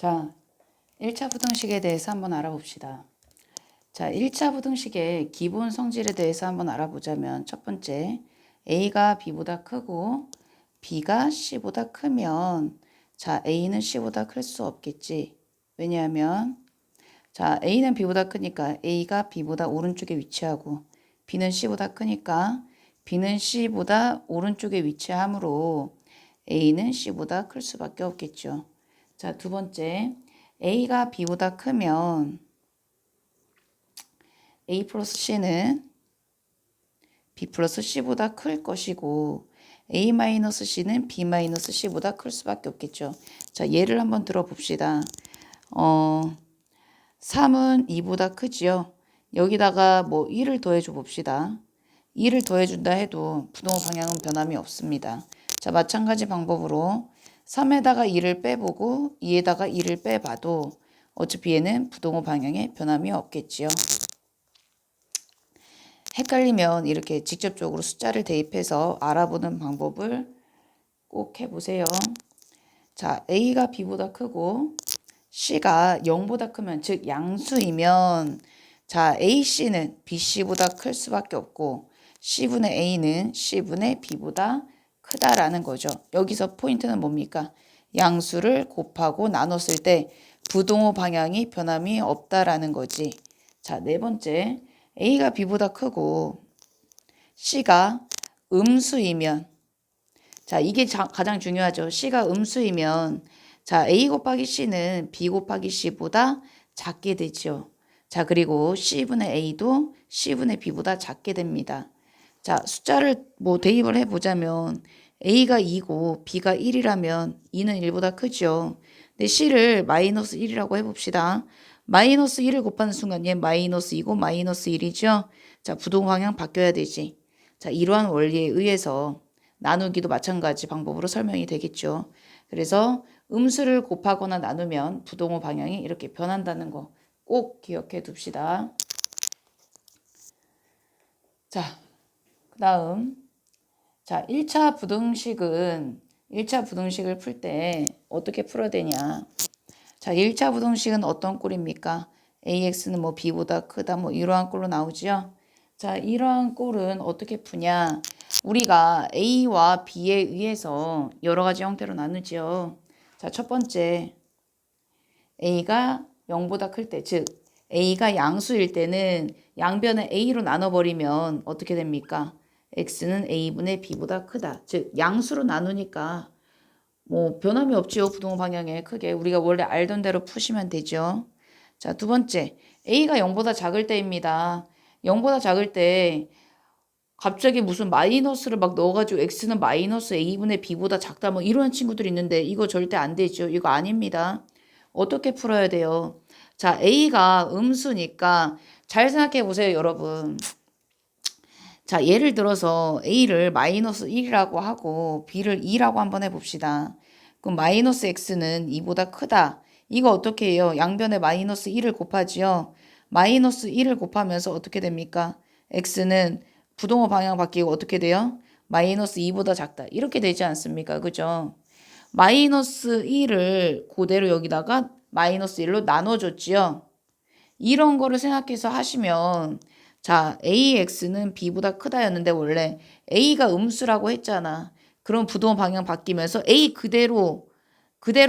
자, 1차 부등식에 대해서 한번 알아봅시다. 자, 1차 부등식의 기본 성질에 대해서 한번 알아보자면 첫 번째, A가 B보다 크고 B가 C보다 크면 자, A는 C보다 클 수 없겠지. 왜냐하면 자, A는 B보다 크니까 A가 B보다 오른쪽에 위치하고 B는 C보다 크니까 B는 C보다 오른쪽에 위치하므로 A는 C보다 클 수밖에 없겠죠. 자, 두 번째, A가 B보다 크면 A 플러스 C는 B 플러스 C보다 클 것이고 A 마이너스 C는 B 마이너스 C보다 클 수밖에 없겠죠. 자, 예를 한번 들어봅시다. 3은 2보다 크지요. 여기다가 뭐 1을 더해줘 봅시다. 2를 더해준다 해도 부동호 방향은 변함이 없습니다. 자, 마찬가지 방법으로 3에다가 2를 빼보고 2에다가 2를 빼봐도 어차피 얘는 부동호 방향에 변함이 없겠지요. 헷갈리면 이렇게 직접적으로 숫자를 대입해서 알아보는 방법을 꼭 해보세요. 자, A가 B보다 크고 C가 0보다 크면 즉 양수이면 자, AC는 BC보다 클 수밖에 없고 C분의 A는 C분의 B보다 크다라는 거죠. 여기서 포인트는 뭡니까? 양수를 곱하고 나눴을 때 부동호 방향이 변함이 없다라는 거지. 자, 네 번째, A가 B보다 크고 C가 음수이면 자, 이게 가장 중요하죠. C가 음수이면 자, A 곱하기 C는 B 곱하기 C보다 작게 되죠. 자, 그리고 C분의 A도 C분의 B보다 작게 됩니다. 자, 숫자를 뭐 대입을 해보자면 A가 2고 B가 1이라면 2는 1보다 크죠. 근데 C를 마이너스 1이라고 해봅시다. 마이너스 1을 곱하는 순간 얘 마이너스 2고 마이너스 1이죠. 자, 부동 방향 바뀌어야 되지. 자, 이러한 원리에 의해서 나누기도 마찬가지 방법으로 설명이 되겠죠. 그래서 음수를 곱하거나 나누면 부동호 방향이 이렇게 변한다는 거 꼭 기억해 둡시다. 자, 그 다음 자, 1차 부등식을 풀 때 어떻게 풀어야 되냐. 자, 1차 부등식은 어떤 꼴입니까? AX는 뭐 B보다 크다 뭐 이러한 꼴로 나오죠. 자, 이러한 꼴은 어떻게 푸냐. 우리가 A와 B에 의해서 여러 가지 형태로 나누죠. 자, 첫 번째 A가 0보다 클 때, 즉 A가 양수일 때는 양변을 A로 나눠버리면 어떻게 됩니까? X는 A분의 B보다 크다. 즉 양수로 나누니까 뭐 변함이 없지요. 부동호 방향에 크게 우리가 원래 알던 대로 푸시면 되죠. 자, 두 번째 A가 0보다 작을 때입니다. 0보다 작을 때 갑자기 무슨 마이너스를 막 넣어가지고 X는 마이너스 A분의 B보다 작다 뭐 이런 친구들이 있는데 이거 절대 안 되죠. 이거 아닙니다. 어떻게 풀어야 돼요? 자, A가 음수니까 잘 생각해 보세요, 여러분. 자, 예를 들어서 A를 마이너스 1이라고 하고 B를 2라고 한번 해봅시다. 그럼 마이너스 X는 2보다 크다. 이거 어떻게 해요? 양변에 마이너스 1을 곱하지요. 마이너스 1을 곱하면서 어떻게 됩니까? X는 부동호 방향 바뀌고 어떻게 돼요? 마이너스 2보다 작다. 이렇게 되지 않습니까? 그죠? 마이너스 1을 그대로 여기다가 마이너스 1로 나눠줬지요. 이런 거를 생각해서 하시면 자, AX는 B보다 크다였는데 원래 A가 음수라고 했잖아. 그럼 부동호 방향 바뀌면서 A 그대로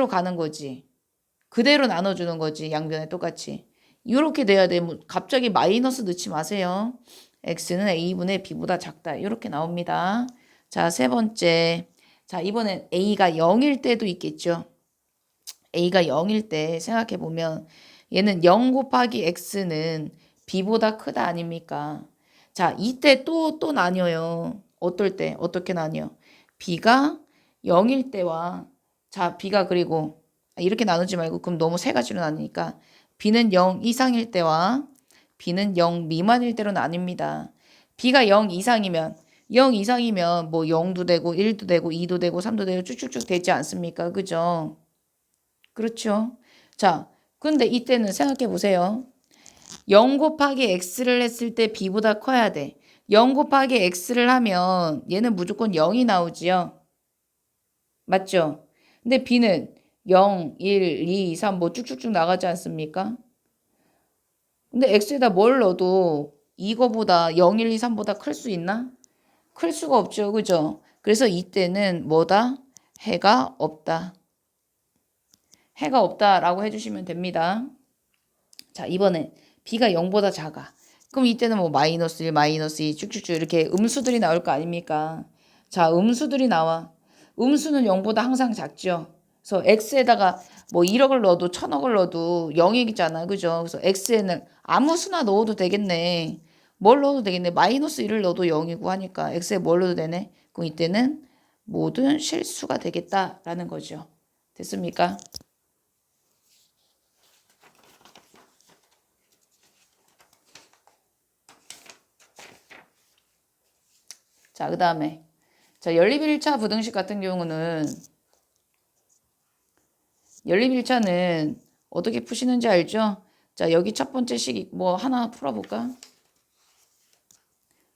가는 거지. 그대로 나눠주는 거지. 양변에 똑같이. 이렇게 돼야 돼. 뭐 갑자기 마이너스 넣지 마세요. X는 A분의 B보다 작다. 이렇게 나옵니다. 자, 세 번째. 자, 이번엔 A가 0일 때도 있겠죠. A가 0일 때 생각해 보면 얘는 0 곱하기 X는 B보다 크다 아닙니까? 자, 이때 또 나뉘어요. 어떨 때? 어떻게 나뉘어? B가 0일 때와 자, B가 그리고 이렇게 나누지 말고 그럼 너무 세 가지로 나누니까 B는 0 이상일 때와 B는 0 미만일 때로 나뉩니다. B가 0 이상이면 뭐 0도 되고 1도 되고 2도 되고 3도 되고 쭉쭉쭉 되지 않습니까? 그죠? 그렇죠. 자, 근데 이때는 생각해 보세요. 0 곱하기 x를 했을 때 b보다 커야 돼. 0 곱하기 x를 하면 얘는 무조건 0이 나오지요. 맞죠? 근데 b는 0, 1, 2, 3 뭐 쭉쭉쭉 나가지 않습니까? 근데 x에다 뭘 넣어도 이거보다 0, 1, 2, 3보다 클 수 있나? 클 수가 없죠. 그죠? 그래서 이때는 뭐다? 해가 없다. 해가 없다라고 해주시면 됩니다. 자, 이번엔 b가 0보다 작아. 그럼 이때는 뭐 마이너스 1, 마이너스 2 쭉쭉쭉 이렇게 음수들이 나올 거 아닙니까? 자, 음수들이 나와. 음수는 0보다 항상 작죠. 그래서 x에다가 뭐 1억을 넣어도 1000억을 넣어도 0이잖아. 그죠? 그래서 x에는 아무 수나 넣어도 되겠네. 뭘 넣어도 되겠네. 마이너스 1을 넣어도 0이고 하니까 x에 뭘 넣어도 되네. 그럼 이때는 모든 실수가 되겠다라는 거죠. 됐습니까? 자, 그 다음에 자, 연립 1차 부등식 같은 경우는 연립 1차는 어떻게 푸시는지 알죠? 자, 여기 첫 번째 식 뭐 하나 풀어볼까?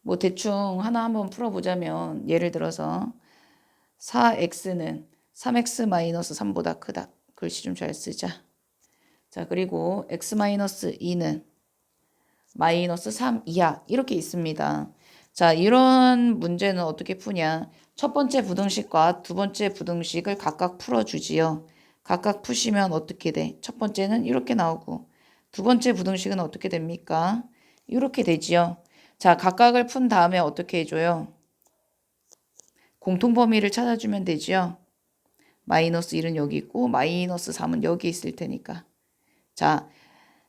뭐 대충 하나 한번 풀어보자면 예를 들어서 4x는 3x-3보다 크다. 글씨 좀 잘 쓰자. 자, 그리고 x-2는 마이너스 3 이하 이렇게 있습니다. 자, 이런 문제는 어떻게 푸냐? 첫 번째 부등식과 두 번째 부등식을 각각 풀어주지요. 각각 푸시면 어떻게 돼? 첫 번째는 이렇게 나오고 두 번째 부등식은 어떻게 됩니까? 이렇게 되지요. 자, 각각을 푼 다음에 어떻게 해줘요? 공통범위를 찾아주면 되지요. 마이너스 1은 여기 있고 마이너스 3은 여기 있을 테니까. 자,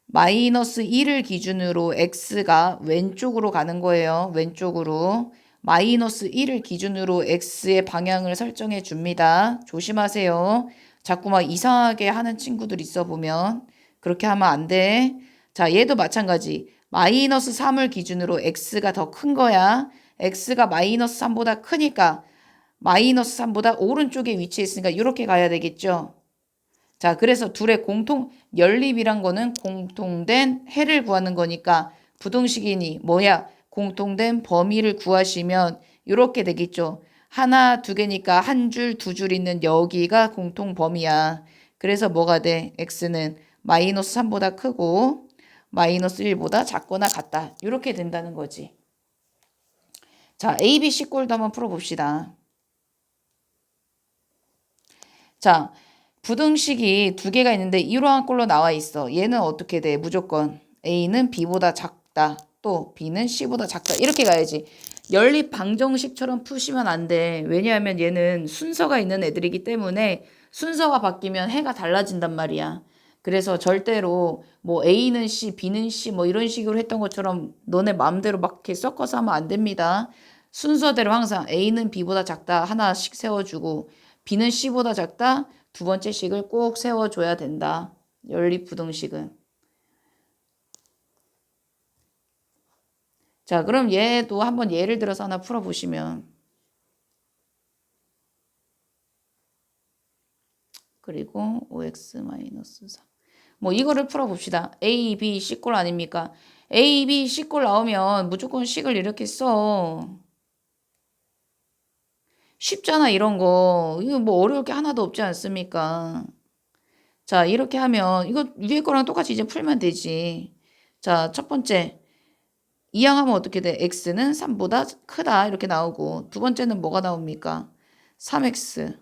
마이너스 1을 기준으로 x가 왼쪽으로 가는 거예요. 왼쪽으로. 마이너스 1을 기준으로 x의 방향을 설정해 줍니다. 조심하세요. 자꾸 막 이상하게 하는 친구들 있어 보면 그렇게 하면 안 돼. 자, 얘도 마찬가지. 마이너스 3을 기준으로 x가 더 큰 거야. x가 마이너스 3보다 크니까 마이너스 3보다 오른쪽에 위치해 있으니까 이렇게 가야 되겠죠. 자, 그래서 둘의 공통 연립이란 거는 공통된 해를 구하는 거니까 부등식이니 뭐야? 공통된 범위를 구하시면 이렇게 되겠죠. 하나, 두 개니까 한 줄, 두 줄 있는 여기가 공통 범위야. 그래서 뭐가 돼? x는 마이너스 3보다 크고 마이너스 1보다 작거나 같다. 이렇게 된다는 거지. 자, A, B, C 꼴도 한번 풀어봅시다. 자, 부등식이 두 개가 있는데 이러한 꼴로 나와 있어. 얘는 어떻게 돼? 무조건 A는 B보다 작다. 또 B는 C보다 작다. 이렇게 가야지. 연립 방정식처럼 푸시면 안 돼. 왜냐하면 얘는 순서가 있는 애들이기 때문에 순서가 바뀌면 해가 달라진단 말이야. 그래서 절대로 뭐 A는 C, B는 C 뭐 이런 식으로 했던 것처럼 너네 마음대로 막 이렇게 섞어서 하면 안 됩니다. 순서대로 항상 A는 B보다 작다 하나씩 세워주고 B는 C보다 작다 두 번째 식을 꼭 세워줘야 된다. 연립부등식은. 자, 그럼 얘도 한번 예를 들어서 하나 풀어보시면 그리고 5x-3 뭐 이거를 풀어봅시다. A, B, C꼴 아닙니까? A, B, C꼴 나오면 무조건 식을 이렇게 써. 쉽잖아 이런 거. 이거 뭐 어려울 게 하나도 없지 않습니까? 자, 이렇게 하면 이거 위에 거랑 똑같이 이제 풀면 되지. 자, 첫 번째 이항하면 어떻게 돼? x는 3보다 크다 이렇게 나오고 두 번째는 뭐가 나옵니까? 3x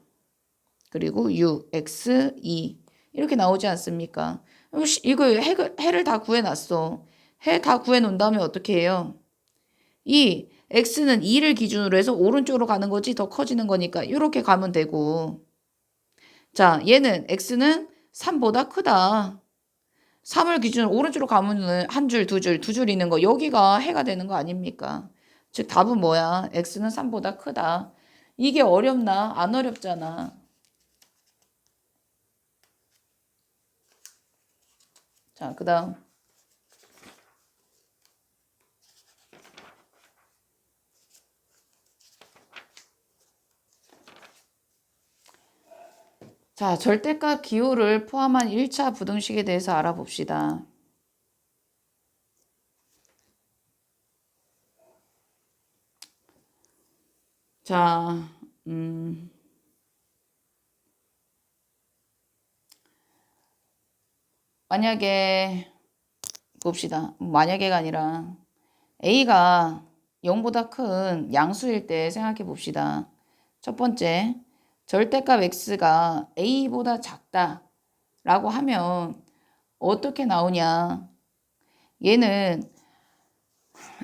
그리고 6x 2 이렇게 나오지 않습니까? 이거 해를 다 구해놨어. 해 다 구해놓은 다음에 어떻게 해요? 이 x는 2를 기준으로 해서 오른쪽으로 가는 거지 더 커지는 거니까 이렇게 가면 되고 자 얘는 x는 3보다 크다. 3을 기준으로 오른쪽으로 가면은 한 줄, 두 줄 있는 거 여기가 해가 되는 거 아닙니까? 즉 답은 뭐야? x는 3보다 크다. 이게 어렵나? 안 어렵잖아. 자, 그다음 자, 절대값 기호를 포함한 1차 부등식에 대해서 알아봅시다. 자, 만약에 봅시다. 만약에가 아니라 A가 0보다 큰 양수일 때 생각해 봅시다. 첫 번째, 절대값 X가 A보다 작다 라고 하면 어떻게 나오냐. 얘는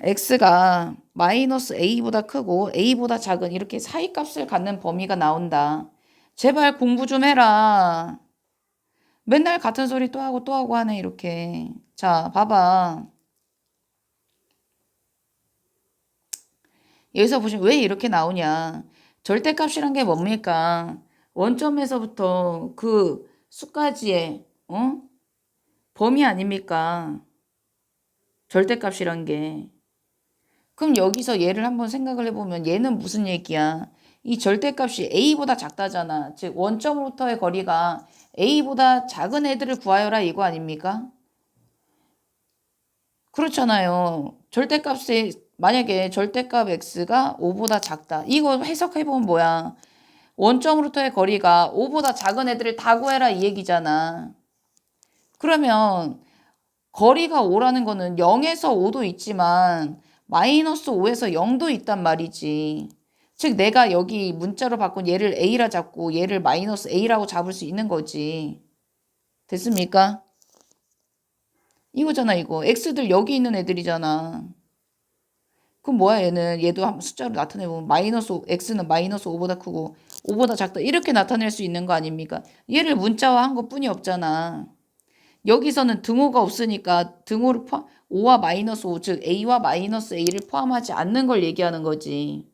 X가 마이너스 A보다 크고 A보다 작은 이렇게 사이값을 갖는 범위가 나온다. 제발 공부 좀 해라. 맨날 같은 소리 또 하고 또 하고 하네 이렇게. 자, 봐봐. 여기서 보시면 왜 이렇게 나오냐. 절대값이란 게 뭡니까? 원점에서부터 그 수까지의 범위 아닙니까? 절대값이란 게. 그럼 여기서 얘를 한번 생각을 해보면 얘는 무슨 얘기야? 이 절대값이 A보다 작다잖아. 즉 원점으로부터의 거리가 A보다 작은 애들을 구하여라 이거 아닙니까? 그렇잖아요. 절대값에 만약에 절대값 x가 5보다 작다. 이거 해석해보면 뭐야? 원점으로부터의 거리가 5보다 작은 애들을 다 구해라 이 얘기잖아. 그러면 거리가 5라는 거는 0에서 5도 있지만 마이너스 5에서 0도 있단 말이지. 즉 내가 여기 문자로 바꾼 얘를 a라 잡고 얘를 마이너스 a라고 잡을 수 있는 거지. 됐습니까? 이거잖아 이거. x들 여기 있는 애들이잖아. 그럼 뭐야 얘는. 얘도 한번 숫자로 나타내보면 마이너스 x는 마이너스 5보다 크고 5보다 작다 이렇게 나타낼 수 있는 거 아닙니까? 얘를 문자화한 것뿐이 없잖아. 여기서는 등호가 없으니까 등호를 5와 마이너스 5, 즉 a와 마이너스 a를 포함하지 않는 걸 얘기하는 거지.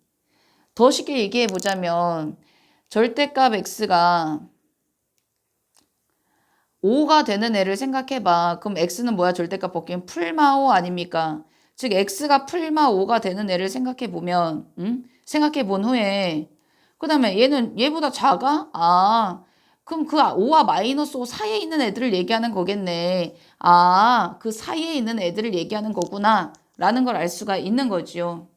더 쉽게 얘기해 보자면 절대값 x가 5가 되는 애를 생각해봐. 그럼 x는 뭐야? 절대값 벗기면 풀마 5 아닙니까? 즉 x가 풀마 5가 되는 애를 생각해 보면 생각해 본 후에 그 다음에 얘는 얘보다 작아? 아 그럼 그 5와 마이너스 5 사이에 있는 애들을 얘기하는 거겠네. 아 그 사이에 있는 애들을 얘기하는 거구나 라는 걸 알 수가 있는 거지요.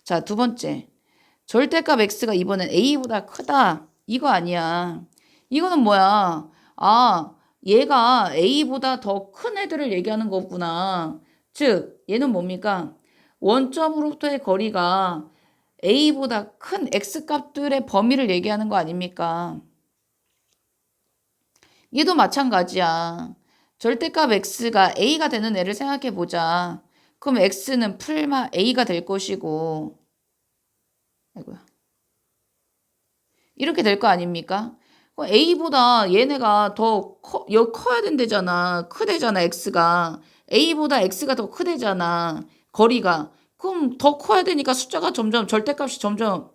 자, 두 번째. 절대값 x가 이번엔 a보다 크다. 이거 아니야. 이거는 뭐야? 아 얘가 a보다 더 큰 애들을 얘기하는 거구나. 즉 얘는 뭡니까? 원점으로부터의 거리가 a보다 큰 x값들의 범위를 얘기하는 거 아닙니까? 얘도 마찬가지야. 절대값 x가 a가 되는 애를 생각해 보자. 그럼 x는 풀마 a가 될 것이고 아이고야. 이렇게 될 거 아닙니까? a보다 얘네가 더 커야 된대잖아. 크대잖아 x가. a보다 x가 더 크대잖아. 거리가. 그럼 더 커야 되니까 숫자가 점점 절대값이 점점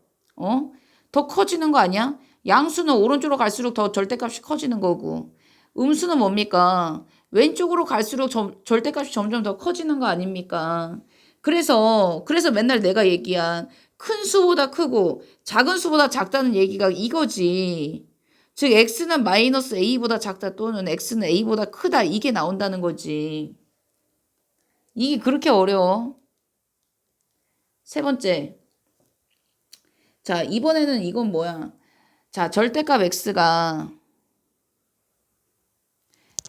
더 커지는 거 아니야? 양수는 오른쪽으로 갈수록 더 절대값이 커지는 거고 음수는 뭡니까? 왼쪽으로 갈수록 절대값이 점점 더 커지는 거 아닙니까? 그래서 맨날 내가 얘기한 큰 수보다 크고 작은 수보다 작다는 얘기가 이거지. 즉 x는 마이너스 a보다 작다 또는 x는 a보다 크다 이게 나온다는 거지. 이게 그렇게 어려워. 세 번째. 자, 이번에는 이건 뭐야? 자, 절대값 x가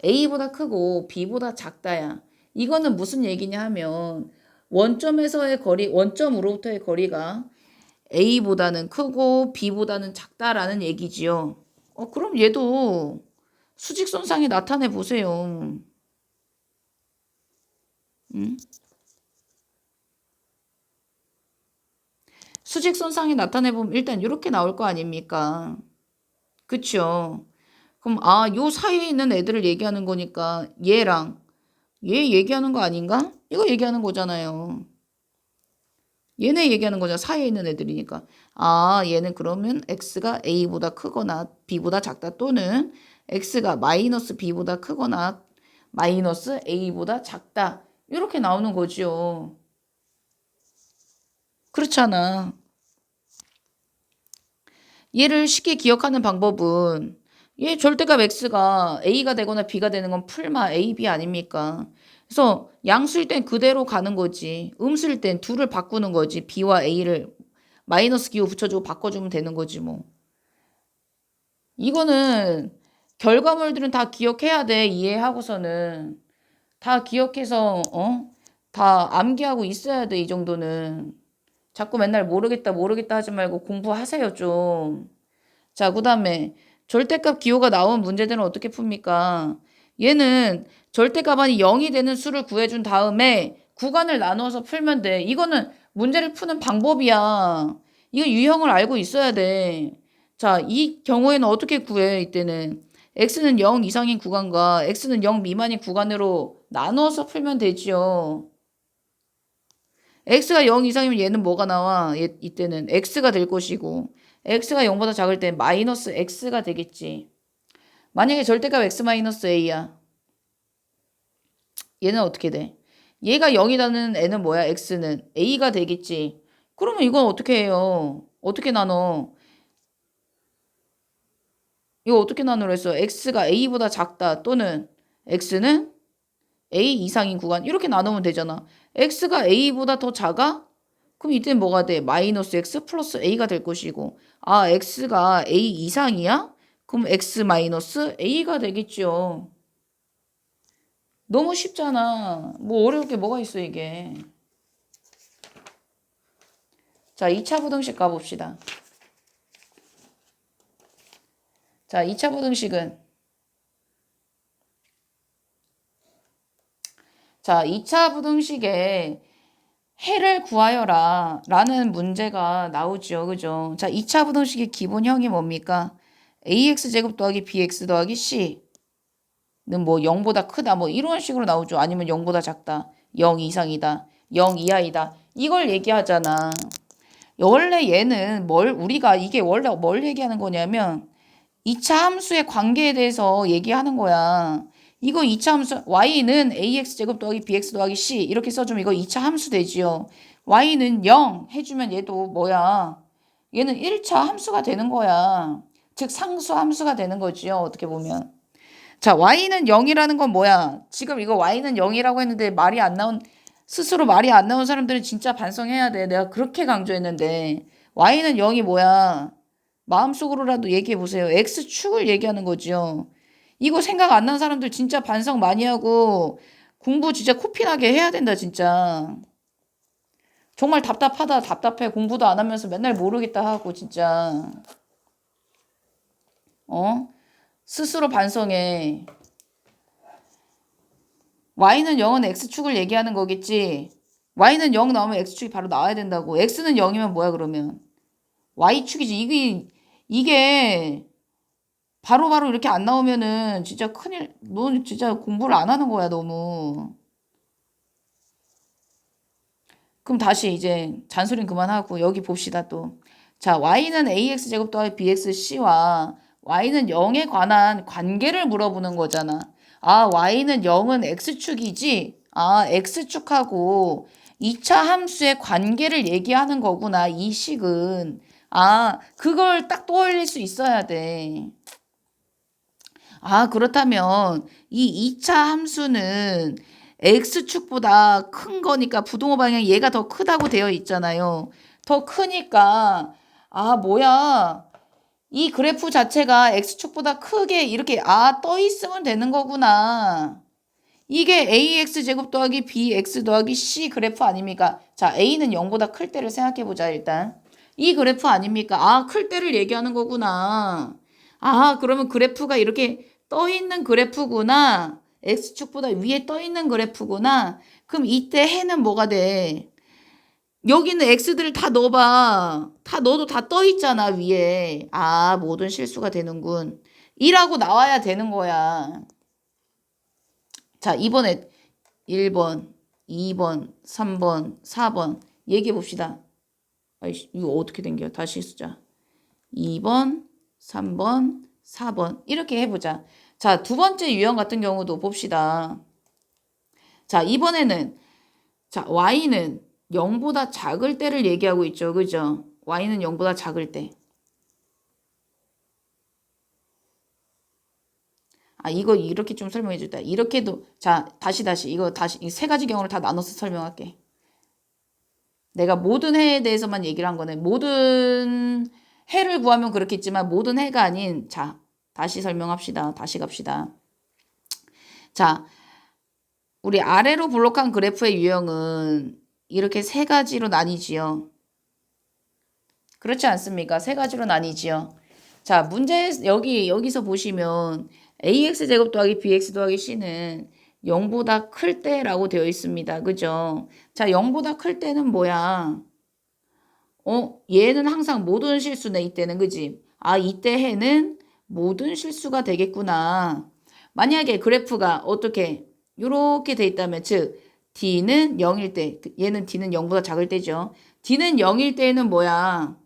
a보다 크고 b보다 작다야. 이거는 무슨 얘기냐 하면 원점에서의 거리, 원점으로부터의 거리가 a보다는 크고 b보다는 작다라는 얘기지요. 그럼 얘도 수직선상에 나타내 보세요. 수직선상에 나타내 보면 일단 이렇게 나올 거 아닙니까? 그쵸? 그럼 요 사이에 있는 애들을 얘기하는 거니까 얘랑 얘 얘기하는 거 아닌가? 이거 얘기하는 거잖아요. 얘네 얘기하는 거잖아. 사이에 있는 애들이니까. 얘는 그러면 x가 a보다 크거나 b보다 작다 또는 x가 마이너스 b보다 크거나 마이너스 a보다 작다. 이렇게 나오는 거죠. 그렇잖아. 얘를 쉽게 기억하는 방법은 얘 절대값 x가 a가 되거나 b가 되는 건 풀마 a, b 아닙니까? 그래서 양수일 땐 그대로 가는 거지. 음수일 땐 둘을 바꾸는 거지. b와 a를 마이너스 기호 붙여주고 바꿔주면 되는 거지 뭐. 이거는 결과물들은 다 기억해야 돼. 이해하고서는. 다 기억해서 다 암기하고 있어야 돼. 이 정도는. 자꾸 맨날 모르겠다 모르겠다 하지 말고 공부하세요 좀. 자, 그다음에 절대값 기호가 나온 문제들은 어떻게 풉니까? 얘는 절대값 아니 0이 되는 수를 구해준 다음에 구간을 나누어서 풀면 돼. 이거는 문제를 푸는 방법이야. 이거 유형을 알고 있어야 돼. 자, 이 경우에는 어떻게 구해? 이때는 x는 0 이상인 구간과 x는 0 미만인 구간으로 나누어서 풀면 되지요. x가 0 이상이면 얘는 뭐가 나와? 이때는 x가 될 것이고 x가 0보다 작을 때 마이너스 x가 되겠지. 만약에 절대값 x 마이너스 a야. 얘는 어떻게 돼? 얘가 0이라는 애는 뭐야? x는 a가 되겠지. 그러면 이건 어떻게 해요? 어떻게 나눠? 이거 어떻게 나누라 했어? x가 a보다 작다 또는 x는 a 이상인 구간 이렇게 나누면 되잖아. x가 a보다 더 작아? 그럼 이때는 뭐가 돼? 마이너스 x 플러스 a가 될 것이고 아 x가 a 이상이야? 그럼 x 마이너스 a가 되겠죠. 너무 쉽잖아. 뭐 어려울 게 뭐가 있어 이게. 자, 2차 부등식 가봅시다. 자, 2차 부등식은 자, 2차 부등식에 해를 구하여라 라는 문제가 나오죠. 그죠? 자, 2차 부등식의 기본형이 뭡니까? ax제곱 더하기 bx 더하기 c는 뭐 0보다 크다 뭐 이런 식으로 나오죠. 아니면 0보다 작다. 0 이상이다. 0 이하이다. 이걸 얘기하잖아. 원래 얘는 우리가 이게 원래 뭘 얘기하는 거냐면 2차 함수의 관계에 대해서 얘기하는 거야. 이거 2차 함수 y는 ax제곱 더하기 bx 더하기 c 이렇게 써주면 이거 2차 함수 되지요. y는 0 해주면 얘도 뭐야. 얘는 1차 함수가 되는 거야. 즉 상수 함수가 되는 거지요. 어떻게 보면. 자, y는 0이라는 건 뭐야. 지금 이거 y는 0이라고 했는데 스스로 말이 안 나온 사람들은 진짜 반성해야 돼. 내가 그렇게 강조했는데 y는 0이 뭐야. 마음속으로라도 얘기해 보세요. x축을 얘기하는 거죠. 이거 생각 안 난 사람들 진짜 반성 많이 하고 공부 진짜 코피나게 해야 된다 진짜. 정말 답답하다 답답해. 공부도 안 하면서 맨날 모르겠다 하고 진짜. 스스로 반성해. y는 0은 x축을 얘기하는 거겠지. y는 0 나오면 x축이 바로 나와야 된다고. x는 0이면 뭐야 그러면? y축이지. 이게 바로바로 이렇게 안 나오면은 진짜 큰일, 넌 진짜 공부를 안 하는 거야, 너무. 그럼 다시 이제 잔소리는 그만하고 여기 봅시다, 또. 자, y는 ax제곱 더하기 bxc와 y는 0에 관한 관계를 물어보는 거잖아. 아, y는 0은 x축이지? 아, x축하고 2차 함수의 관계를 얘기하는 거구나, 이 식은. 아, 그걸 딱 떠올릴 수 있어야 돼. 아, 그렇다면 이 2차 함수는 x축보다 큰 거니까 부동호 방향 얘가 더 크다고 되어 있잖아요. 더 크니까 아, 뭐야. 이 그래프 자체가 x축보다 크게 이렇게 떠 있으면 되는 거구나. 이게 ax 제곱 더하기 bx 더하기 c 그래프 아닙니까? 자, a는 0보다 클 때를 생각해 보자, 일단. 이 그래프 아닙니까? 아, 클 때를 얘기하는 거구나. 아, 그러면 그래프가 이렇게 떠 있는 그래프구나. x축보다 위에 떠 있는 그래프구나. 그럼 이때 해는 뭐가 돼? 여기 있는 x들을 다 넣어봐. 다 넣어도 다 떠 있잖아, 위에. 아, 모든 실수가 되는군. 2라고 나와야 되는 거야. 자, 이번에 1번, 2번, 3번, 4번 얘기해 봅시다. 아이씨, 이거 어떻게 된 거야? 다시 쓰자. 2번, 3번, 4번 이렇게 해보자. 자, 두 번째 유형 같은 경우도 봅시다. 자, 이번에는 자, y는 0보다 작을 때를 얘기하고 있죠. 그죠? y는 0보다 작을 때. 아, 이거 이렇게 좀 설명해 줄다. 이렇게도 자, 다시 이거 다시 이 세 가지 경우를 다 나눠서 설명할게. 내가 모든 해에 대해서만 얘기를 한 거네. 모든 해를 구하면 그렇겠지만 모든 해가 아닌 자, 다시 설명합시다. 다시 갑시다. 자, 우리 아래로 블록한 그래프의 유형은 이렇게 세 가지로 나뉘지요. 그렇지 않습니까? 세 가지로 나뉘지요. 자, 문제 여기서 보시면 ax제곱 더하기 bx 더하기 c는 0보다 클 때라고 되어 있습니다. 그죠? 자, 0보다 클 때는 뭐야? 얘는 항상 모든 실수네, 이때는. 그지? 아, 이때 해는 모든 실수가 되겠구나. 만약에 그래프가 어떻게 요렇게 돼 있다면, 즉 d는 0일 때, 얘는 d는 0보다 작을 때죠. d는 0일 때는 뭐야?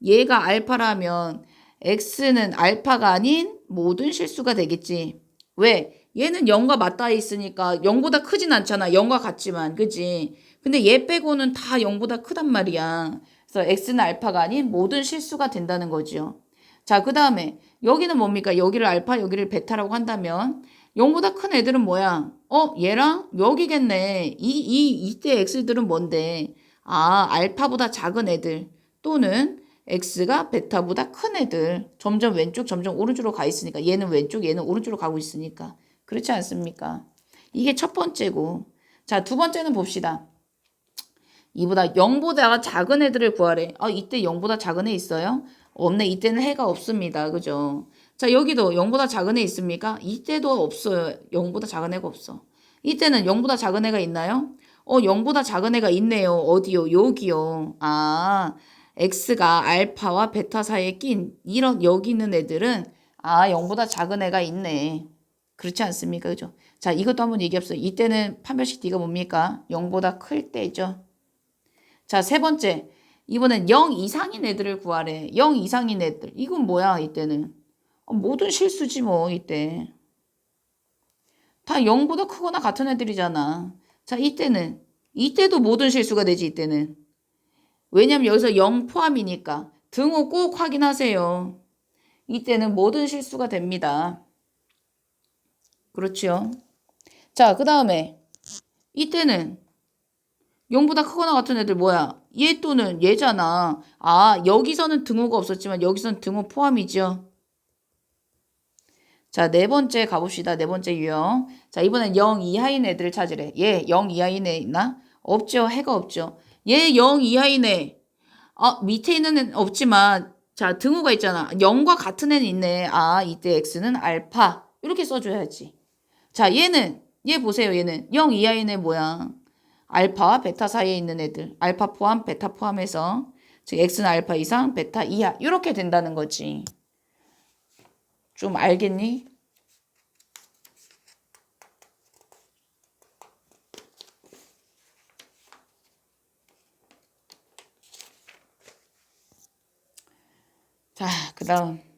얘가 알파라면 x는 알파가 아닌 모든 실수가 되겠지. 왜? 얘는 0과 맞닿아 있으니까 0보다 크진 않잖아. 0과 같지만. 그지? 근데 얘 빼고는 다 0보다 크단 말이야. 그래서 x는 알파가 아닌 모든 실수가 된다는 거죠. 자, 그 다음에 여기는 뭡니까? 여기를 알파, 여기를 베타라고 한다면 0보다 큰 애들은 뭐야? 얘랑 여기겠네. 이때 x들은 뭔데? 아, 알파보다 작은 애들 또는 x가 베타보다 큰 애들. 점점 왼쪽, 점점 오른쪽으로 가 있으니까. 얘는 왼쪽, 얘는 오른쪽으로 가고 있으니까. 그렇지 않습니까? 이게 첫 번째고. 자, 두 번째는 봅시다. 이보다 0보다 작은 애들을 구하래. 이때 0보다 작은 애 있어요? 없네. 이때는 해가 없습니다. 그죠? 자, 여기도 0보다 작은 애 있습니까? 이때도 없어요. 0보다 작은 애가 없어. 이때는 0보다 작은 애가 있나요? 0보다 작은 애가 있네요. 어디요? 여기요. 아, x가 알파와 베타 사이에 낀 이런 여기 있는 애들은 0보다 작은 애가 있네. 그렇지 않습니까? 그죠? 자, 이것도 한번 얘기해봤어요. 이때는 판별식 D가 뭡니까? 0보다 클 때죠. 자, 세 번째. 이번엔 0 이상인 애들을 구하래. 0 이상인 애들. 이건 뭐야, 이때는? 모든 실수지 뭐, 이때. 다 0보다 크거나 같은 애들이잖아. 자, 이때도 모든 실수가 되지, 이때는. 왜냐면 여기서 0 포함이니까. 등호 꼭 확인하세요. 이때는 모든 실수가 됩니다. 그렇죠. 자, 그 다음에 이때는 0보다 크거나 같은 애들 뭐야? 얘 또는 얘잖아. 여기서는 등호가 없었지만 여기서는 등호 포함이죠. 자, 네 번째 가봅시다. 네 번째 유형. 자, 이번엔 0 이하인 애들을 찾으래. 얘 0 이하인 애 있나? 없죠. 해가 없죠. 얘 0 이하인 애. 밑에 있는 애는 없지만 자, 등호가 있잖아. 0과 같은 애는 있네. 이때 x는 알파. 이렇게 써줘야지. 자, 얘 보세요. 얘는 0 이하인 애 뭐야? 알파와 베타 사이에 있는 애들. 알파 포함, 베타 포함해서 즉 x는 알파 이상, 베타 이하. 이렇게 된다는 거지. 좀 알겠니? 자, 그 다음.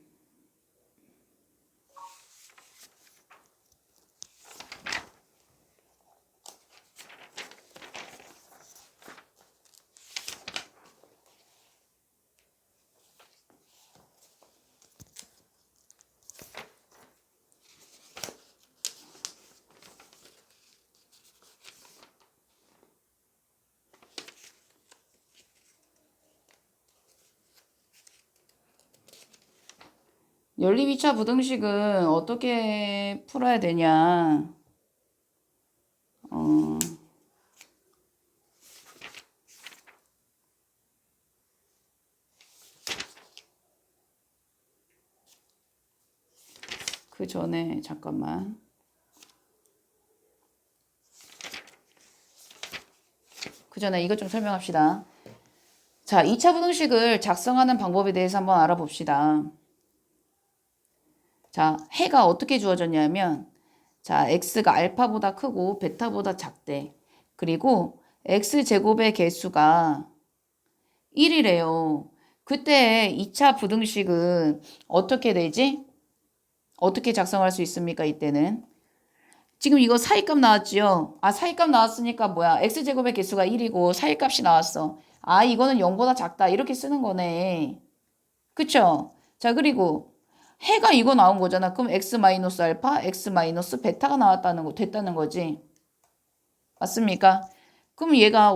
연립 2차 부등식은 어떻게 풀어야 되냐? 그 전에 잠깐만. 그 전에 이것 좀 설명합시다. 자, 2차 부등식을 작성하는 방법에 대해서 한번 알아봅시다. 자, 해가 어떻게 주어졌냐면 자, x가 알파보다 크고 베타보다 작대. 그리고 x제곱의 개수가 1이래요. 그때 2차 부등식은 어떻게 되지? 어떻게 작성할 수 있습니까? 이때는. 지금 이거 사이값 나왔지요? 사이값 나왔으니까 뭐야? x제곱의 개수가 1이고 사이값이 나왔어. 이거는 0보다 작다. 이렇게 쓰는 거네. 그쵸? 자, 그리고 해가 이거 나온 거잖아. 그럼 x 마이너스 알파, x 마이너스 베타가 됐다는 거지. 맞습니까? 그럼 얘가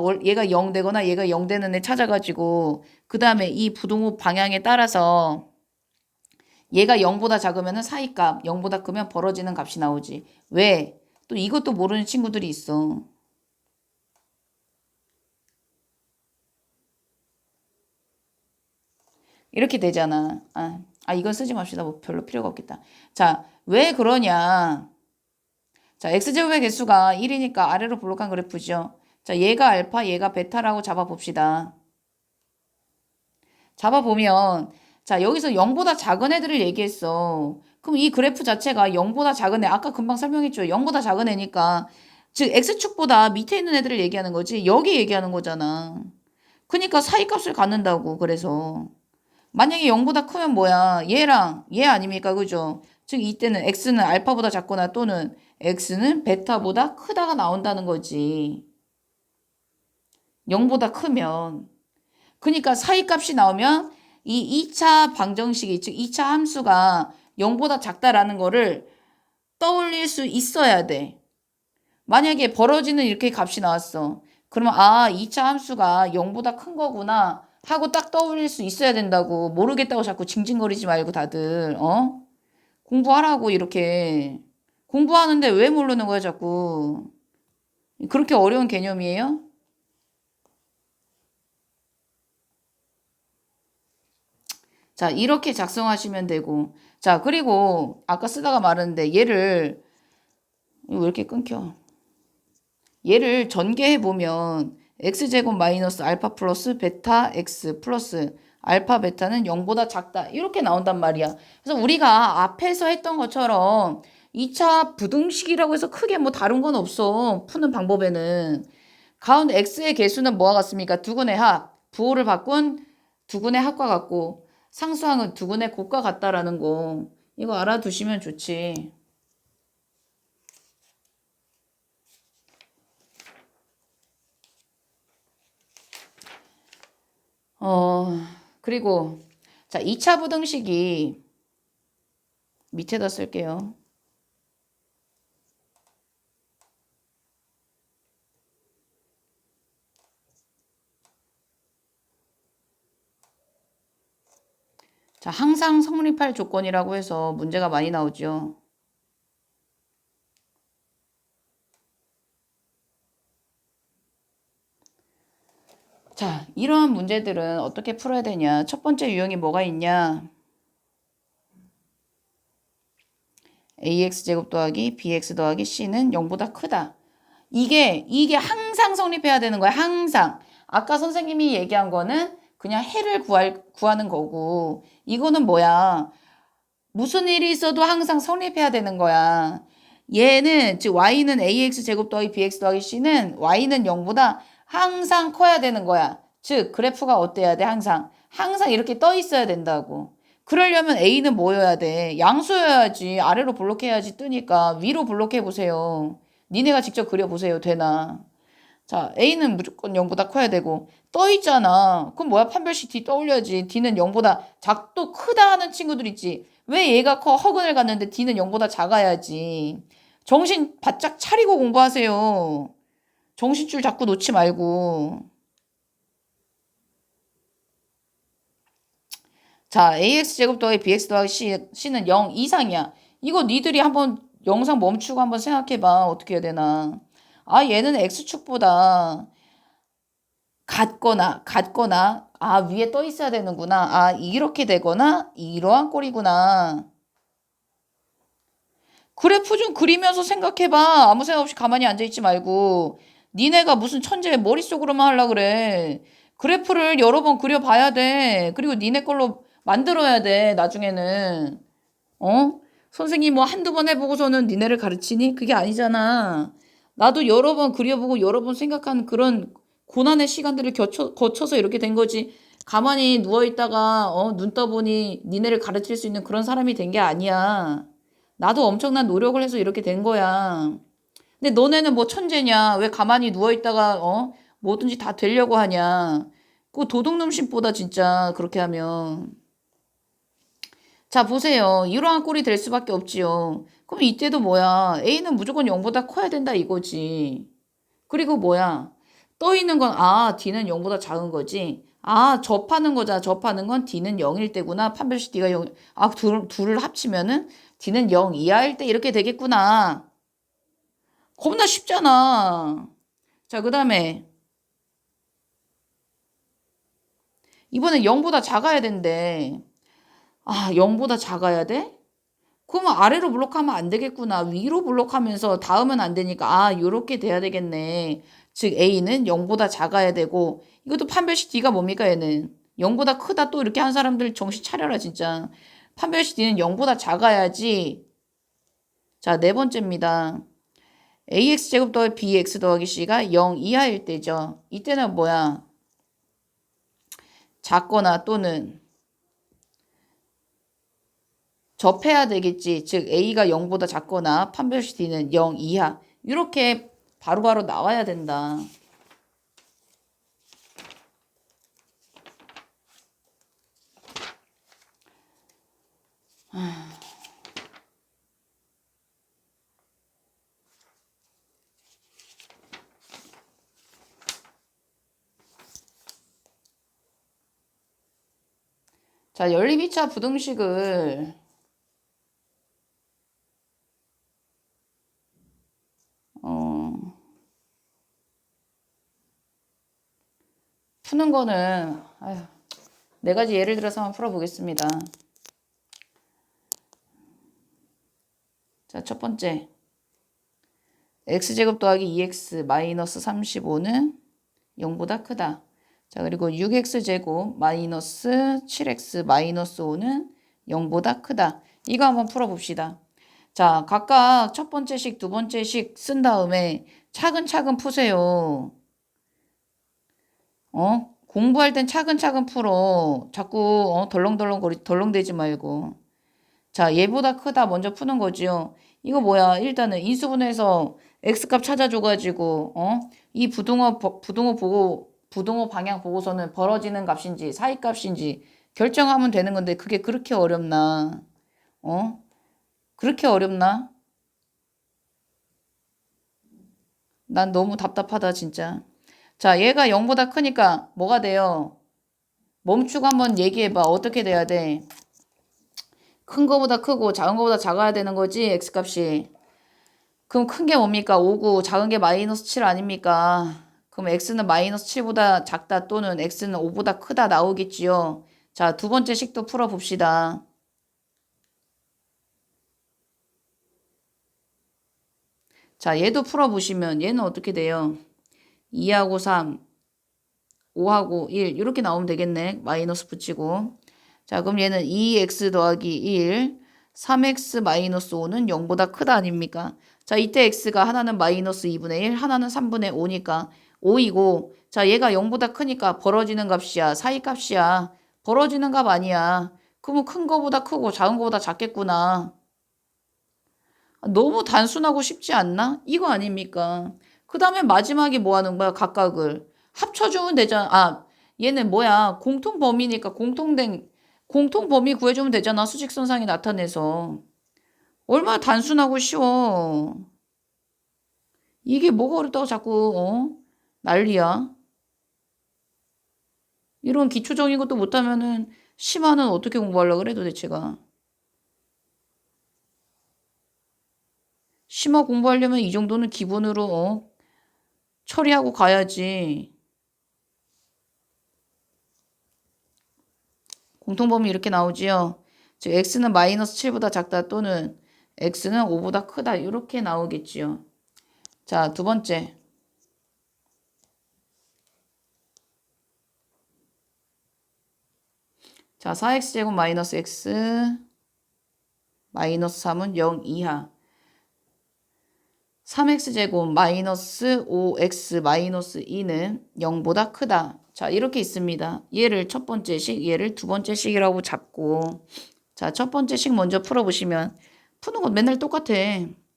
0 되거나 얘가 0 되는 애 찾아가지고 그 다음에 이 부등호 방향에 따라서 얘가 0보다 작으면 사이값, 0보다 크면 벌어지는 값이 나오지. 왜? 또 이것도 모르는 친구들이 있어. 이렇게 되잖아. 이건 쓰지 맙시다. 뭐 별로 필요가 없겠다. 자, 왜 그러냐. 자, x제곱의 개수가 1이니까 아래로 볼록한 그래프죠. 자, 얘가 알파, 얘가 베타라고 잡아봅시다. 잡아보면 자, 여기서 0보다 작은 애들을 얘기했어. 그럼 이 그래프 자체가 0보다 작은 애, 아까 금방 설명했죠. 0보다 작은 애니까 즉 x축보다 밑에 있는 애들을 얘기하는 거지. 여기 얘기하는 거잖아. 그러니까 사이값을 갖는다고. 그래서 만약에 0보다 크면 뭐야? 얘랑 얘 아닙니까? 그죠? 즉 이때는 x는 알파보다 작거나 또는 x는 베타보다 크다가 나온다는 거지. 0보다 크면. 그러니까 사이값이 나오면 이 2차 방정식이 즉 2차 함수가 0보다 작다라는 거를 떠올릴 수 있어야 돼. 만약에 벌어지는 이렇게 값이 나왔어. 그러면 2차 함수가 0보다 큰 거구나 하고 딱 떠올릴 수 있어야 된다고. 모르겠다고 자꾸 징징거리지 말고 다들 공부하라고 이렇게. 공부하는데 왜 모르는 거야 자꾸. 그렇게 어려운 개념이에요? 자, 이렇게 작성하시면 되고. 자, 그리고 아까 쓰다가 말았는데 얘를 왜 이렇게 끊겨? 얘를 전개해 보면 x제곱 마이너스 알파 플러스 베타 x 플러스 알파 베타는 0보다 작다. 이렇게 나온단 말이야. 그래서 우리가 앞에서 했던 것처럼 2차 부등식이라고 해서 크게 뭐 다른 건 없어. 푸는 방법에는. 가운데 x의 개수는 뭐와 같습니까? 두근의 합. 부호를 바꾼 두근의 합과 같고 상수항은 두근의 곱과 같다라는 거. 이거 알아두시면 좋지. 그리고 자, 2차 부등식이 밑에다 쓸게요. 자, 항상 성립할 조건이라고 해서 문제가 많이 나오죠. 자, 이러한 문제들은 어떻게 풀어야 되냐? 첫 번째 유형이 뭐가 있냐? ax 제곱 더하기 bx 더하기 c는 0보다 크다. 이게 항상 성립해야 되는 거야. 항상. 아까 선생님이 얘기한 거는 그냥 해를 구하는 거고 이거는 뭐야? 무슨 일이 있어도 항상 성립해야 되는 거야. 얘는 즉 y는 ax 제곱 더하기 bx 더하기 c는 y는 0보다 항상 커야 되는 거야. 즉 그래프가 어때야 돼? 항상 이렇게 떠 있어야 된다고. 그러려면 a는 뭐여야 돼? 양수여야지. 아래로 블록해야지 뜨니까 위로 블록해 보세요. 니네가 직접 그려보세요. 되나? 자, a는 무조건 0보다 커야 되고 떠 있잖아. 그럼 뭐야? 판별식 d 떠올려야지. d는 0보다 작도 크다 하는 친구들 있지. 왜 얘가 커? 허근을 갔는데 d는 0보다 작아야지. 정신 바짝 차리고 공부하세요. 정신줄 자꾸 놓지 말고. 자, ax제곱 더하기 bx 더하기 c는 0 이상이야. 이거 니들이 한번 영상 멈추고 한번 생각해봐. 어떻게 해야 되나. 얘는 x축보다 같거나 위에 떠 있어야 되는구나. 이렇게 되거나 이러한 꼴이구나. 그래프 좀 그리면서 생각해봐. 아무 생각 없이 가만히 앉아있지 말고. 니네가 무슨 천재 머릿속으로만 하려 그래. 그래프를 여러 번 그려봐야 돼. 그리고 니네 걸로 만들어야 돼. 나중에는. 선생님 뭐 한두 번 해보고서는 니네를 가르치니? 그게 아니잖아. 나도 여러 번 그려보고 여러 번 생각한 그런 고난의 시간들을 거쳐서 이렇게 된 거지. 가만히 누워있다가 눈 떠보니 니네를 가르칠 수 있는 그런 사람이 된 게 아니야. 나도 엄청난 노력을 해서 이렇게 된 거야. 근데 너네는 뭐 천재냐? 왜 가만히 누워있다가 뭐든지 다 되려고 하냐? 그거 도둑놈심보다 진짜 그렇게 하면. 자, 보세요. 이러한 꼴이 될 수밖에 없지요. 그럼 이때도 뭐야? A는 무조건 0보다 커야 된다 이거지. 그리고 뭐야? 떠 있는 건 D는 0보다 작은 거지. 아, 접하는 거잖아. 접하는 건 D는 0일 때구나. 판별식 D가 0. 아, 둘을 합치면은 D는 0 이하일 때 이렇게 되겠구나. 겁나 쉽잖아. 자, 그 다음에 이번엔 0보다 작아야 된대. 아, 0보다 작아야 돼? 그러면 아래로 블록하면 안 되겠구나. 위로 블록하면서 닿으면 안 되니까 아, 요렇게 돼야 되겠네. 즉 A는 0보다 작아야 되고 이것도 판별식 D가 뭡니까 얘는? 0보다 크다 또 이렇게 한 사람들 정신 차려라 진짜. 판별식 D는 0보다 작아야지. 자, 네 번째입니다. AX제곱 더하기 BX 더하기 C가 0 이하일 때죠. 이때는 뭐야? 작거나 또는 접해야 되겠지. 즉 A가 0보다 작거나 판별식 D는 0 이하. 이렇게 바로바로 나와야 된다. 자, 연립 2차 부등식을 푸는 거는 아휴, 네 가지 예를 들어서 한번 풀어보겠습니다. 자, 첫 번째. x제곱 더하기 2x 마이너스 35는 0보다 크다. 자, 그리고 6x제곱 마이너스 7x 마이너스 5는 0보다 크다. 이거 한번 풀어봅시다. 자, 각각 첫 번째 식, 두 번째 식 쓴 다음에 차근차근 푸세요. 공부할 땐 차근차근 풀어. 자꾸 덜렁대지 말고. 자, 얘보다 크다 먼저 푸는 거지요. 이거 뭐야? 일단은 인수분해에서 x값 찾아줘가지고 이 부동호 방향 보고서는 벌어지는 값인지 사이값인지 결정하면 되는 건데 그게 그렇게 어렵나? 그렇게 어렵나? 난 너무 답답하다 진짜. 자, 얘가 0보다 크니까 뭐가 돼요? 멈추고 한번 얘기해봐. 어떻게 돼야 돼? 큰 거보다 크고 작은 거보다 작아야 되는 거지, x값이. 그럼 큰 게 뭡니까? 5고 작은 게 마이너스 7 아닙니까? 그럼 x는 마이너스 7보다 작다 또는 x는 5보다 크다 나오겠지요. 자, 두 번째 식도 풀어봅시다. 자, 얘도 풀어보시면 얘는 어떻게 돼요? 2하고 3, 5하고 1 이렇게 나오면 되겠네. 마이너스 붙이고. 자, 그럼 얘는 2x 더하기 1, 3x 마이너스 5는 0보다 크다 아닙니까? 자, 이때 x가 하나는 마이너스 2분의 1, 하나는 3분의 5니까 5이고, 자, 얘가 0보다 크니까 벌어지는 값이야. 사이 값이야. 벌어지는 값 아니야. 그러면 큰 거보다 크고 작은 거보다 작겠구나. 너무 단순하고 쉽지 않나? 이거 아닙니까? 그 다음에 마지막에 뭐 하는 거야? 각각을 합쳐주면 되잖아. 아, 얘는 뭐야? 공통 범위니까 공통 범위 구해주면 되잖아. 수직선상에 나타내서. 얼마나 단순하고 쉬워. 이게 뭐가 어렵다고 자꾸 난리야. 이런 기초적인 것도 못하면은 심화는 어떻게 공부하려고 그래 도대체가. 심화 공부하려면 이 정도는 기본으로 처리하고 가야지. 공통범위 이렇게 나오지요. 즉 x는 마이너스 7보다 작다 또는 x는 5보다 크다 이렇게 나오겠지요. 자, 두 번째. 자, 4x제곱 마이너스 x 마이너스 3은 0 이하. 3x제곱 마이너스 5x 마이너스 2는 0보다 크다. 자, 이렇게 있습니다. 얘를 첫 번째 식, 얘를 두 번째 식이라고 잡고, 자, 첫 번째 식 먼저 풀어보시면 푸는 건 맨날 똑같아.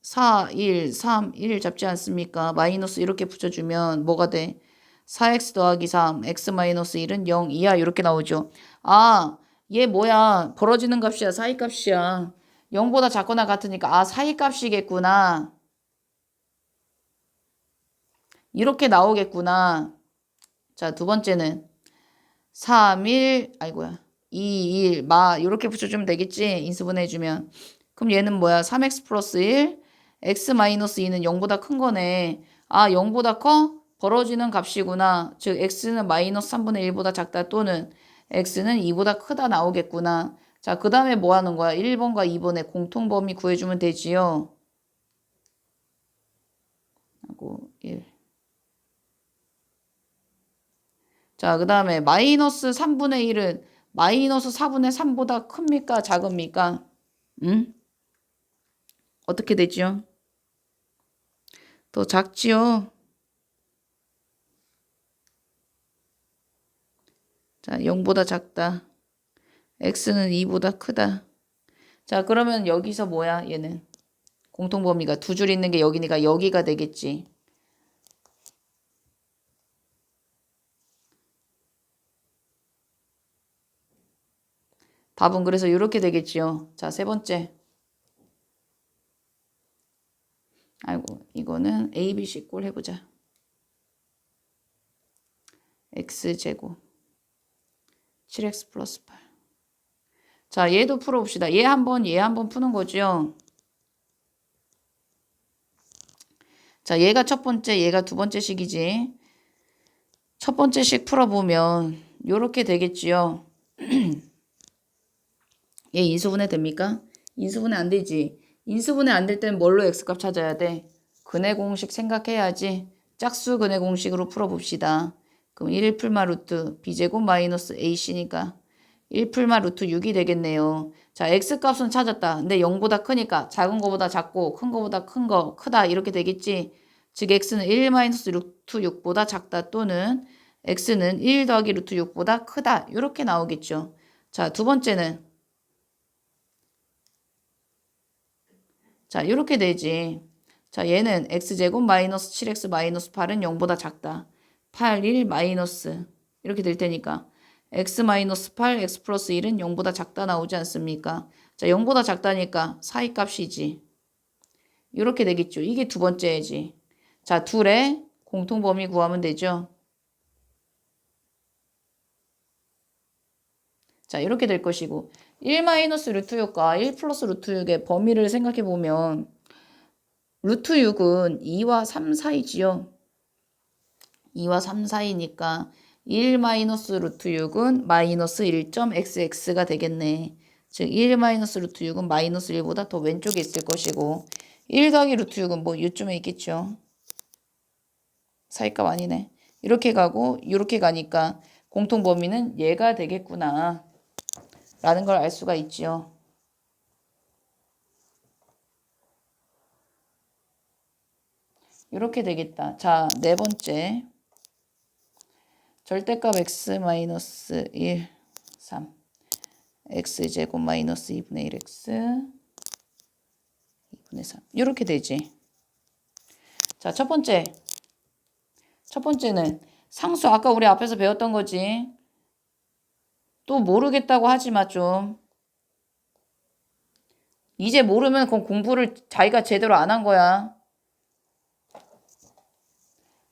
4, 1, 3, 1 잡지 않습니까? 마이너스 이렇게 붙여주면 뭐가 돼? 4x 더하기 3, x 마이너스 1은 0 이하 이렇게 나오죠. 아, 얘 뭐야? 벌어지는 값이야, 사이 값이야. 0보다 작거나 같으니까 아, 사이 값이겠구나. 이렇게 나오겠구나. 자, 두 번째는 3, 1, 아이고야. 2, 1, 이렇게 붙여주면 되겠지? 인수분해해주면. 그럼 얘는 뭐야? 3x 플러스 1, x 마이너스 2는 0보다 큰 거네. 아, 0보다 커? 벌어지는 값이구나. 즉, x는 마이너스 3분의 1보다 작다 또는 x는 2보다 크다 나오겠구나. 자, 그 다음에 뭐 하는 거야? 1번과 2번의 공통범위 구해주면 되지요. 하고 1. 자, 그 다음에 마이너스 3분의 1은 마이너스 4분의 3보다 큽니까? 작습니까? 응? 어떻게 되죠? 더 작지요? 자, 0보다 작다. x는 2보다 크다. 자, 그러면 여기서 뭐야, 얘는? 공통범위가 두 줄 있는 게 여기니까 여기가 되겠지. 답은 그래서 이렇게 되겠지요. 자, 세 번째. 아이고, 이거는 A, B, C 꼴 해보자. x제곱 7x 플러스 8. 자, 얘도 풀어봅시다. 얘 한 번 푸는 거죠. 자, 얘가 첫 번째, 얘가 두 번째 식이지. 첫 번째 식 풀어보면 요렇게 되겠지요. 얘 인수분해 됩니까? 인수분해 안 되지. 인수분해 안 될 때는 뭘로 x값 찾아야 돼? 근해 공식 생각해야지. 짝수 근해 공식으로 풀어봅시다. 그럼 1풀마 루트 b제곱 마이너스 ac니까 1풀마 루트 6이 되겠네요. 자, x값은 찾았다. 근데 0보다 크니까 작은 거보다 작고 큰 거보다 큰 거 크다 이렇게 되겠지. 즉 x는 1 마이너스 루트 6보다 작다 또는 x는 1 더하기 루트 6보다 크다 이렇게 나오겠죠. 자, 두 번째는 자, 이렇게 되지. 자, 얘는 x제곱 마이너스 7x 마이너스 8은 0보다 작다. 8, 1 마이너스 이렇게 될 테니까 x 마이너스 8, x 플러스 1은 0보다 작다 나오지 않습니까? 자, 0보다 작다니까 사이값이지. 이렇게 되겠죠. 이게 두 번째지. 자, 둘의 공통범위 구하면 되죠. 자, 이렇게 될 것이고 1 마이너스 루트 6과 1 플러스 루트 6의 범위를 생각해 보면 루트 6은 2와 3 사이지요. 2와 3 사이니까 1 마이너스 루트 6은 마이너스 1.xx가 되겠네. 즉 1 마이너스 루트 6은 마이너스 1보다 더 왼쪽에 있을 것이고 1 더하기 루트 6은 뭐 요쯤에 있겠죠. 사이값 아니네. 이렇게 가고 이렇게 가니까 공통 범위는 얘가 되겠구나 라는 걸 알 수가 있지요. 이렇게 되겠다. 자, 네 번째. 절대값 x 마이너스 1, 3. x제곱 마이너스 2분의 1x 2분의 3. 이렇게 되지. 자, 첫 번째. 첫 번째는 상수 아까 우리 앞에서 배웠던 거지. 또 모르겠다고 하지 마 좀. 이제 모르면 그건 공부를 자기가 제대로 안 한 거야.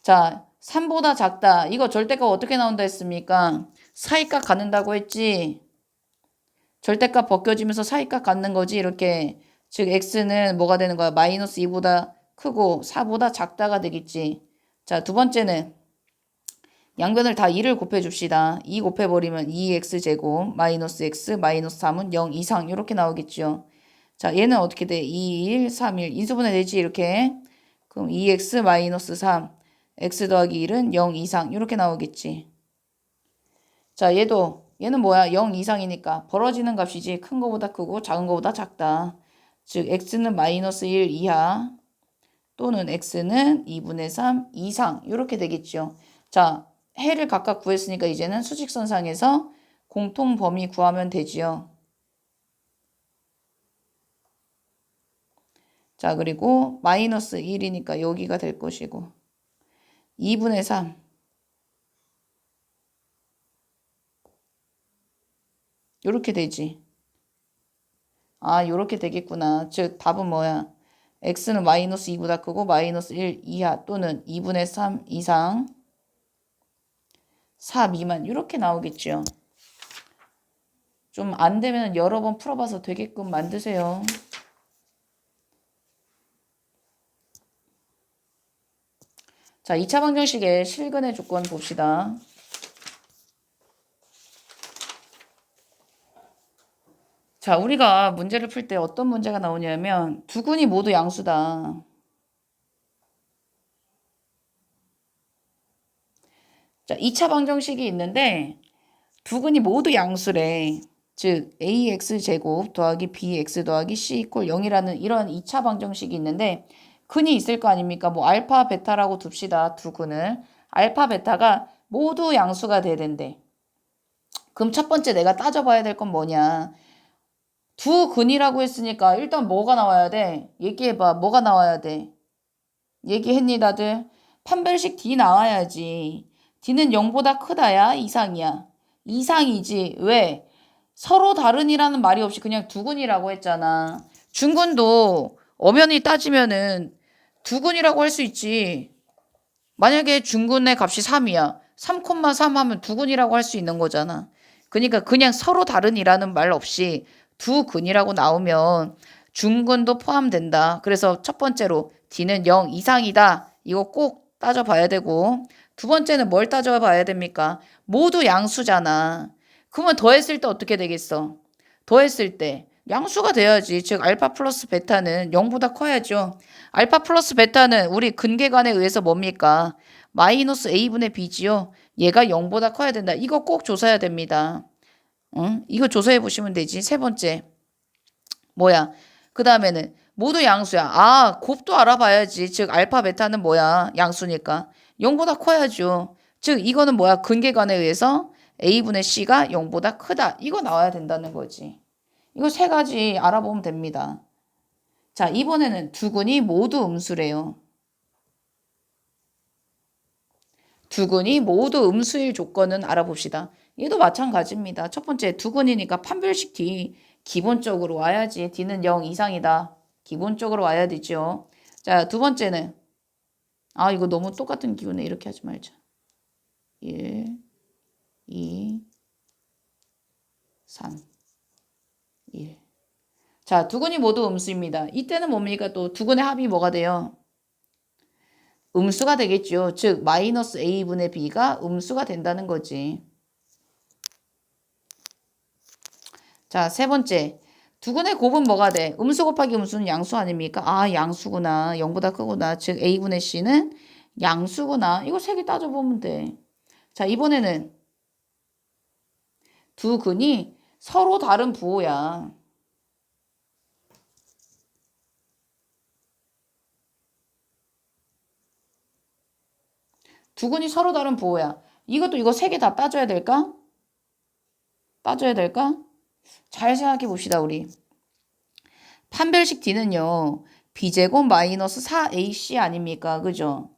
자, 3보다 작다. 이거 절대값 어떻게 나온다 했습니까? 사이값 갖는다고 했지. 절대값 벗겨지면서 사이값 갖는 거지. 이렇게. 즉 x는 뭐가 되는 거야? 마이너스 2보다 크고 4보다 작다가 되겠지. 자, 두 번째는 양변을 다 2를 곱해줍시다. 2 곱해버리면 2x제곱 마이너스 x 마이너스 3은 0 이상 이렇게 나오겠죠. 자, 얘는 어떻게 돼? 2, 1, 3, 1 인수분해 되지 이렇게. 그럼 2x 마이너스 3 x 더하기 1은 0 이상 이렇게 나오겠지. 자, 얘는 뭐야? 0 이상이니까 벌어지는 값이지. 큰 거보다 크고 작은 거보다 작다. 즉 x는 마이너스 1 이하 또는 x는 2분의 3 이상 이렇게 되겠죠. 자, 해를 각각 구했으니까 이제는 수직선상에서 공통 범위 구하면 되지요. 자, 그리고 마이너스 1이니까 여기가 될 것이고 2분의 3 이렇게 되지. 아, 이렇게 되겠구나. 즉 답은 뭐야? x는 마이너스 2보다 크고 마이너스 1 이하 또는 2분의 3 이상. 4 미만 이렇게 나오겠죠. 좀 안 되면 여러 번 풀어봐서 되게끔 만드세요. 자, 2차 방정식의 실근의 조건 봅시다. 자, 우리가 문제를 풀 때 어떤 문제가 나오냐면 두 근이 모두 양수다. 자, 2차 방정식이 있는데 두 근이 모두 양수래. 즉 ax 제곱 더하기 bx 더하기 c 이퀄 0이라는 이런 2차 방정식이 있는데 근이 있을 거 아닙니까? 뭐 알파 베타라고 둡시다. 두 근을. 알파 베타가 모두 양수가 돼야 된대. 그럼 첫 번째 내가 따져봐야 될 건 뭐냐? 두 근이라고 했으니까 일단 뭐가 나와야 돼? 얘기해봐. 뭐가 나와야 돼? 얘기했니 다들? 판별식 D 나와야지. D는 0보다 크다야? 이상이야? 이상이지. 왜? 서로 다른이라는 말이 없이 그냥 두근이라고 했잖아. 중근도 엄연히 따지면은 두근이라고 할 수 있지. 만약에 중근의 값이 3이야. 3,3 하면 두근이라고 할 수 있는 거잖아. 그러니까 그냥 서로 다른이라는 말 없이 두근이라고 나오면 중근도 포함된다. 그래서 첫 번째로 D는 0 이상이다. 이거 꼭 따져봐야 되고 두 번째는 뭘 따져봐야 됩니까? 모두 양수잖아. 그러면 더했을 때 어떻게 되겠어? 더했을 때 양수가 돼야지. 즉 알파 플러스 베타는 0보다 커야죠. 알파 플러스 베타는 우리 근계관에 의해서 뭡니까? 마이너스 a분의 b지요. 얘가 0보다 커야 된다. 이거 꼭 조사해야 됩니다. 응? 이거 조사해 보시면 되지. 세 번째. 뭐야? 그 다음에는 모두 양수야. 아, 곱도 알아봐야지. 즉 알파 베타는 뭐야? 양수니까. 0보다 커야죠. 즉 이거는 뭐야? 근계관에 의해서 a분의 c가 0보다 크다. 이거 나와야 된다는 거지. 이거 세 가지 알아보면 됩니다. 자, 이번에는 두 근이 모두 음수래요. 두 근이 모두 음수일 조건은 알아봅시다. 얘도 마찬가지입니다. 첫 번째 두 근이니까 판별식 D 기본적으로 와야지. D는 0 이상이다. 기본적으로 와야 되죠. 자, 두 번째는 아 이거 너무 똑같은 기호네. 이렇게 하지 말자. 1, 2, 3, 1. 자, 두 근이 모두 음수입니다. 이때는 뭡니까? 또 두 근의 합이 뭐가 돼요? 음수가 되겠죠. 즉 마이너스 a분의 b가 음수가 된다는 거지. 자, 세 번째. 두 근의 곱은 뭐가 돼? 음수 곱하기 음수는 양수 아닙니까? 아, 양수구나. 0보다 크구나. 즉 a분의 c는 양수구나. 이거 세 개 따져보면 돼. 자, 이번에는 두 근이 서로 다른 부호야. 두 근이 서로 다른 부호야. 이것도 이거 세 개 다 따져야 될까? 따져야 될까? 잘 생각해 봅시다, 우리. 판별식 D는요. b제곱 마이너스 4ac 아닙니까? 그죠?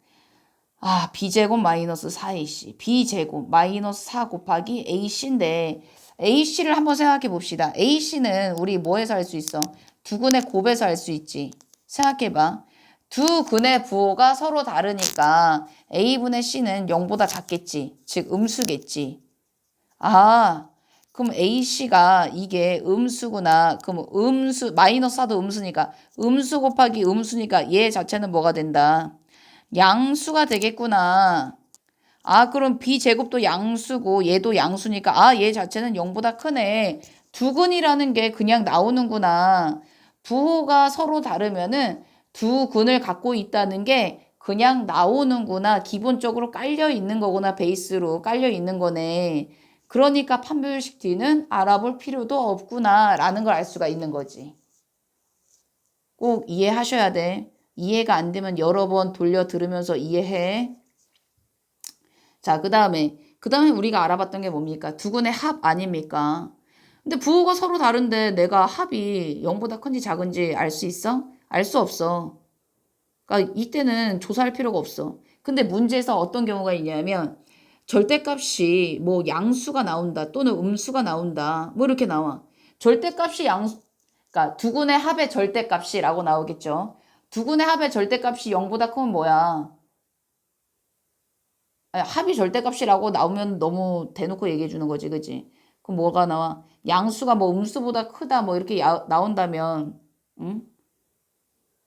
아, b제곱 마이너스 4ac. b제곱 마이너스 4 곱하기 ac인데 ac를 한번 생각해 봅시다. ac는 우리 뭐에서 할 수 있어? 두 근의 곱에서 할 수 있지. 생각해 봐. 두 근의 부호가 서로 다르니까 a분의 c는 0보다 작겠지. 즉 음수겠지. 아, 그럼 AC가 이게 음수구나. 그럼 음수, 마이너스 4도 음수니까 음수 곱하기 음수니까 얘 자체는 뭐가 된다? 양수가 되겠구나. 아, 그럼 B제곱도 양수고 얘도 양수니까 아, 얘 자체는 0보다 크네. 두 근이라는 게 그냥 나오는구나. 부호가 서로 다르면은 두 근을 갖고 있다는 게 그냥 나오는구나. 기본적으로 깔려 있는 거구나. 베이스로 깔려 있는 거네. 그러니까 판별식 D는 알아볼 필요도 없구나 라는 걸 알 수가 있는 거지. 꼭 이해하셔야 돼. 이해가 안 되면 여러 번 돌려 들으면서 이해해. 자, 그 다음에 우리가 알아봤던 게 뭡니까? 두 근의 합 아닙니까? 근데 부호가 서로 다른데 내가 합이 0보다 큰지 작은지 알 수 있어? 알 수 없어. 그러니까 이때는 조사할 필요가 없어. 근데 문제에서 어떤 경우가 있냐면 절대값이 뭐 양수가 나온다 또는 음수가 나온다 뭐 이렇게 나와. 절대값이 양수 그러니까 두 근의 합의 절대값이라고 나오겠죠. 두 근의 합의 절대값이 0보다 크면 뭐야? 아니, 합이 절대값이라고 나오면 너무 대놓고 얘기해 주는 거지, 그지? 그럼 뭐가 나와? 양수가 뭐 음수보다 크다, 뭐 이렇게 나온다면, 응?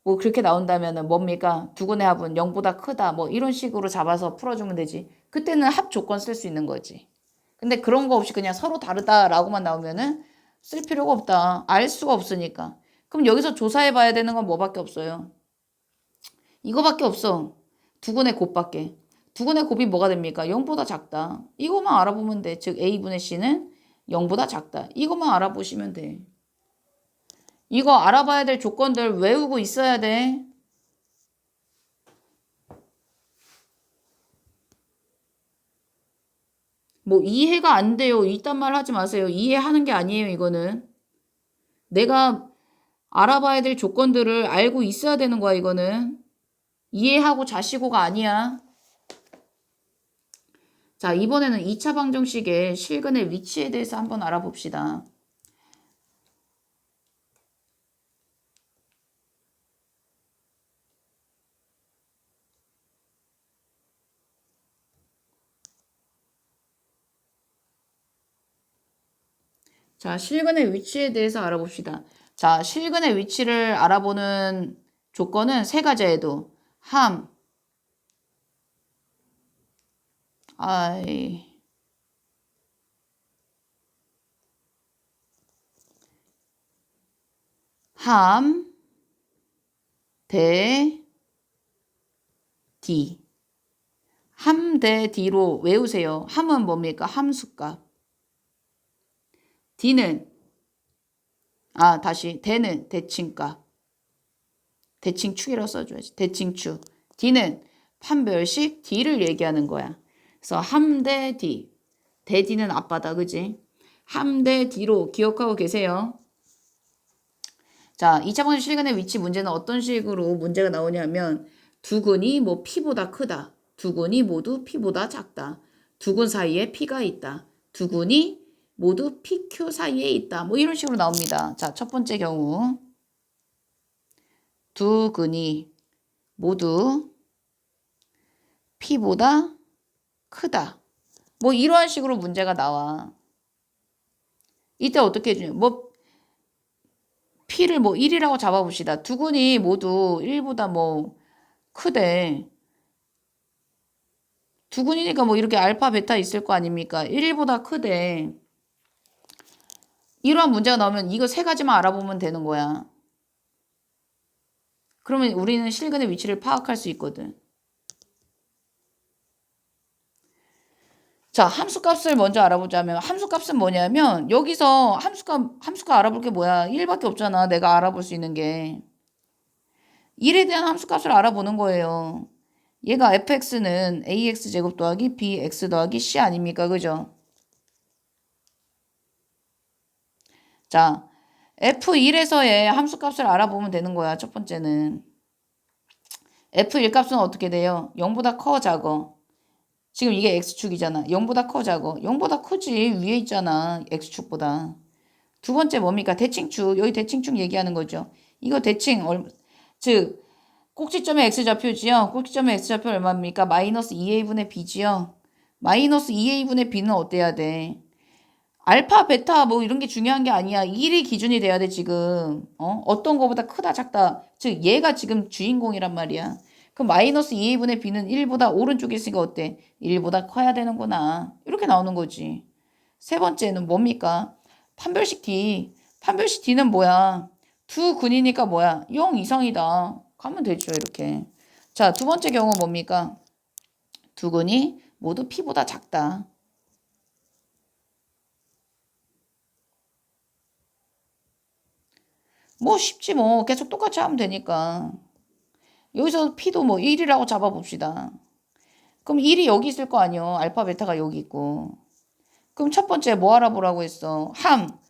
뭐 그렇게 나온다면은 뭡니까? 두근의 합은 0보다 크다, 뭐 이런 식으로 잡아서 풀어주면 되지. 그때는 합 조건 쓸 수 있는 거지. 근데 그런 거 없이 그냥 서로 다르다라고만 나오면은 쓸 필요가 없다. 알 수가 없으니까. 그럼 여기서 조사해 봐야 되는 건 뭐밖에 없어요? 이거밖에 없어. 두근의 곱밖에. 두근의 곱이 뭐가 됩니까? 0보다 작다. 이것만 알아보면 돼. 즉 A분의 C는 0보다 작다. 이것만 알아보시면 돼. 이거 알아봐야 될 조건들 외우고 있어야 돼. 뭐 이해가 안 돼요. 이딴 말 하지 마세요. 이해하는 게 아니에요, 이거는. 내가 알아봐야 될 조건들을 알고 있어야 되는 거야, 이거는. 이해하고 자시고가 아니야. 자, 이번에는 2차 방정식의 실근의 위치에 대해서 한번 알아봅시다. 자, 실근의 위치에 대해서 알아봅시다. 자, 실근의 위치를 알아보는 조건은 세 가지에도 함, 아이, 함, 대, 디. 함 대 D로 외우세요. 함은 뭡니까? 함수값. D는 다시 대는 대칭값. 대칭축이라고 써줘야지. 대칭축. D는 판별식 D를 얘기하는 거야. 그래서 함 대 D. 대 D는 아빠다. 그지? 함 대 D로 기억하고 계세요. 자, 2차 방정식 실근의 위치 문제는 어떤 식으로 문제가 나오냐면 두근이 뭐 P보다 크다. 두근이 모두 P보다 작다. 두근 사이에 P가 있다. 두근이 모두 PQ 사이에 있다. 뭐 이런 식으로 나옵니다. 자, 첫 번째 경우 두근이 모두 P보다 크다. 뭐 이러한 식으로 문제가 나와. 이때 어떻게 해주냐. 뭐 P를 뭐 1이라고 잡아봅시다. 두근이 모두 1보다 뭐 크대. 두근이니까 뭐 이렇게 알파, 베타 있을 거 아닙니까? 1보다 크대. 이러한 문제가 나오면 이거 세 가지만 알아보면 되는 거야. 그러면 우리는 실근의 위치를 파악할 수 있거든. 자, 함수값을 먼저 알아보자면 함수값은 뭐냐면 여기서 함수값 알아볼 게 뭐야? 1밖에 없잖아. 내가 알아볼 수 있는 게. 1에 대한 함수값을 알아보는 거예요. 얘가 fx는 ax제곱 더하기 bx 더하기 c 아닙니까? 그죠? 자, f1에서의 함수값을 알아보면 되는 거야. 첫 번째는. f1 값은 어떻게 돼요? 0보다 커, 작어. 지금 이게 x축이잖아. 0보다 커, 작어. 0보다 크지. 위에 있잖아. x축보다. 두 번째 뭡니까? 대칭축. 여기 대칭축 얘기하는 거죠. 이거 대칭, 즉 꼭지점의 x좌표지요. 꼭지점의 x좌표 얼마입니까? 마이너스 2a분의 b지요. 마이너스 2a분의 b는 어때야 돼? 알파, 베타 뭐 이런 게 중요한 게 아니야. 1이 기준이 돼야 돼 지금. 어떤 거보다 크다 작다. 즉 얘가 지금 주인공이란 말이야. 그럼 마이너스 2a분의 b는 1보다 오른쪽에 있으니까 어때? 1보다 커야 되는구나. 이렇게 나오는 거지. 세 번째는 뭡니까? 판별식 D. 판별식 D는 뭐야? 두 근이니까 뭐야? 0 이상이다. 가면 되죠 이렇게. 자, 두 번째 경우 뭡니까? 두 근이 모두 P보다 작다. 뭐 쉽지 뭐. 계속 똑같이 하면 되니까. 여기서 P도 뭐 1이라고 잡아봅시다. 그럼 1이 여기 있을 거 아니요. 알파, 베타가 여기 있고. 그럼 첫 번째 뭐 알아보라고 했어?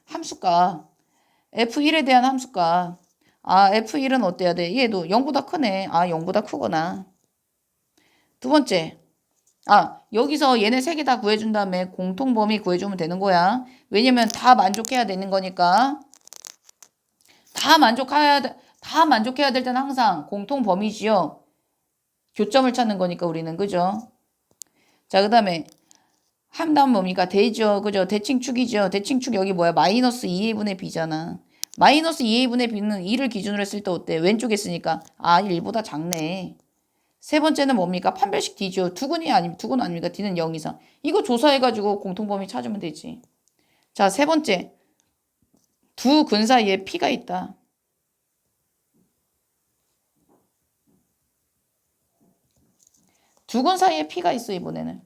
함수값. F1에 대한 함수값. F1은 어때야 돼? 얘도 0보다 크네. 0보다 크구나. 두 번째. 여기서 얘네 세 개 다 구해준 다음에 공통범위 구해주면 되는 거야. 왜냐면 다 만족해야 되는 거니까. 다 만족해야 될 때는 항상 공통범위지요. 교점을 찾는 거니까 우리는. 그죠? 자, 그 다음에 함담 뭡니까? 대죠. 그죠? 대칭축이죠. 대칭축 여기 뭐야? 마이너스 2a분의 b잖아. 마이너스 2a분의 b는 2를 기준으로 했을 때 어때? 왼쪽에 있으니까 1보다 작네. 세 번째는 뭡니까? 판별식 d죠. 두근 아닙니까? d는 0 이상. 이거 조사해가지고 공통범위 찾으면 되지. 자, 세 번째. 두 근 사이에 p가 있다. 두 근 사이에 p가 있어, 이번에는.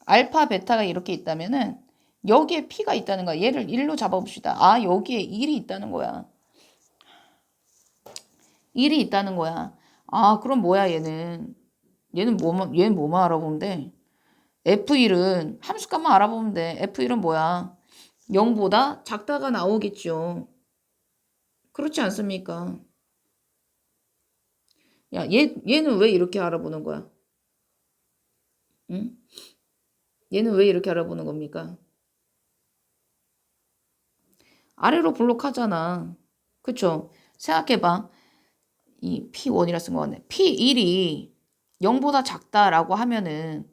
알파, 베타가 이렇게 있다면은 여기에 p가 있다는 거야. 얘를 1로 잡아봅시다. 여기에 1이 있다는 거야. 1이 있다는 거야. 그럼 뭐야, 얘는? 얘는 뭐만 알아보면 돼? F1은 함수값만 알아보면 돼. F1은 뭐야? 0보다 작다가 나오겠죠. 그렇지 않습니까? 야, 얘는 왜 이렇게 알아보는 거야? 응? 얘는 왜 이렇게 알아보는 겁니까? 아래로 블록하잖아. 그쵸? 생각해봐. 이 P1이라 쓴 거 같네. P1이 0보다 작다라고 하면은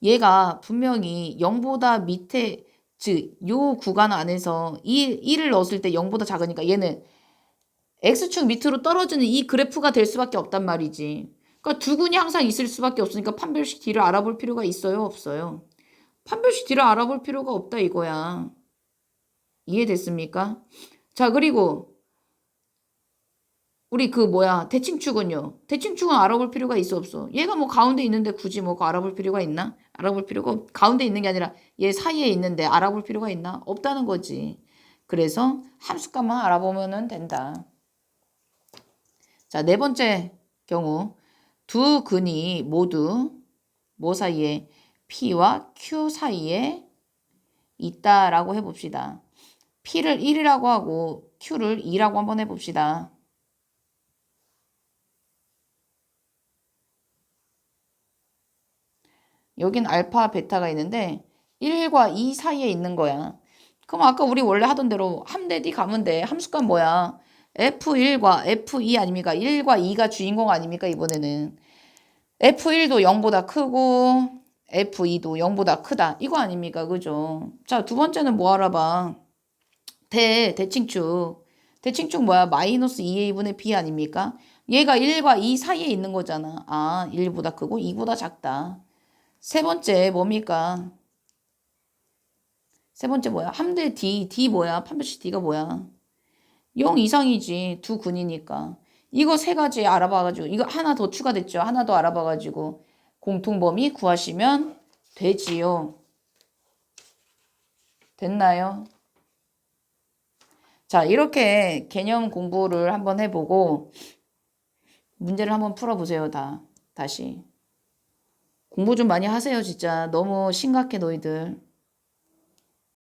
얘가 분명히 0보다 밑에, 즉, 요 구간 안에서 1을 넣었을 때 0보다 작으니까 얘는 X축 밑으로 떨어지는 이 그래프가 될 수밖에 없단 말이지. 그러니까 두근이 항상 있을 수밖에 없으니까 판별식 D를 알아볼 필요가 있어요? 없어요? 판별식 D를 알아볼 필요가 없다 이거야. 이해됐습니까? 자, 그리고 우리 대칭축은요. 대칭축은 알아볼 필요가 있어 없어? 얘가 뭐 가운데 있는데 굳이 뭐 알아볼 필요가 있나? 알아볼 필요가 가운데 있는 게 아니라 얘 사이에 있는데 알아볼 필요가 있나? 없다는 거지. 그래서 함수값만 알아보면 된다. 자, 네 번째 경우 두 근이 모두 뭐 사이에? P와 Q 사이에 있다라고 해봅시다. P를 1이라고 하고 Q를 2라고 한번 해봅시다. 여긴 알파, 베타가 있는데 1과 2 사이에 있는 거야. 그럼 아까 우리 원래 하던 대로 함대디 가면 돼. 함수값 뭐야? F1과 F2 아닙니까? 1과 2가 주인공 아닙니까? 이번에는. F1도 0보다 크고 F2도 0보다 크다. 이거 아닙니까? 그죠? 자, 두 번째는 뭐 알아봐? 대칭축. 대칭축 뭐야? 마이너스 2a분의 b 아닙니까? 얘가 1과 2 사이에 있는 거잖아. 1보다 크고 2보다 작다. 세 번째 뭡니까? 세 번째 뭐야? 함대 D 뭐야? 판별식 D가 뭐야? 0 이상이지. 두 근이니까. 이거 세 가지 알아봐가지고 이거 하나 더 추가됐죠. 하나 더 알아봐가지고 공통범위 구하시면 되지요. 됐나요? 자, 이렇게 개념 공부를 한번 해보고 문제를 한번 풀어보세요. 다시. 공부 좀 많이 하세요. 진짜 너무 심각해 너희들.